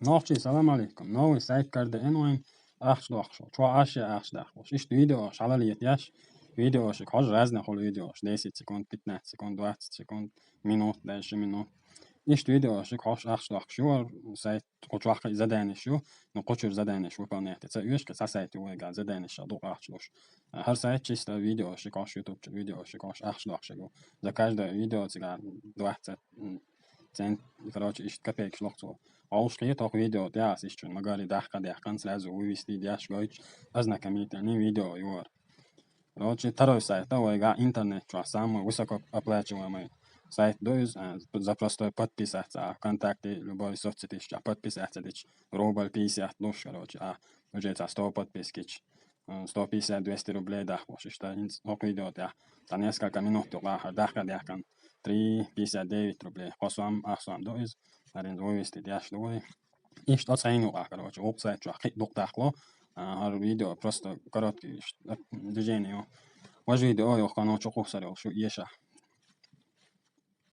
Noqchi salam alaykum. Новый сайт karda onlayn axshdoqsho. Чё аше axshdaqош. Ишт видео шалалиет яш. Видеоши хож разных хол видеош. 10 секунд, 15 секунд, 20 секунд, минут, дальше минут. Ишт видеоши хож axshdaqsho. Сайт кучвахи заданишу. Но кучур заданишу выполняет. Это юшка со сайта уега заданиша дух axshdoш. Har сайт чисто видеоши хож YouTube видеоши хож axshdaqsho. За каждое видео цигар 20 цент, короче, ищет копейки шлохцо. А уж какие только видео, я ищу, магали дахкан сразу вывести, дяш гойч, ознакомительные видео, юр. Короче, второй сайт, это интернет, что самый высокооплачиваемый сайт, за простой подписаться, ВКонтакте, любой соцсети, подписаться, рубль 50 душ, короче, уже 100 подписки, 150-200 рублей, да, что видео, за несколько минут, дахкан 3,59 рублей. Хосам, доиз, арен вывести, дяш дуй. И что ценю, короче, опция, что дух дахло, видео просто короткие движения. Ваш видео, я хочу, что ещё.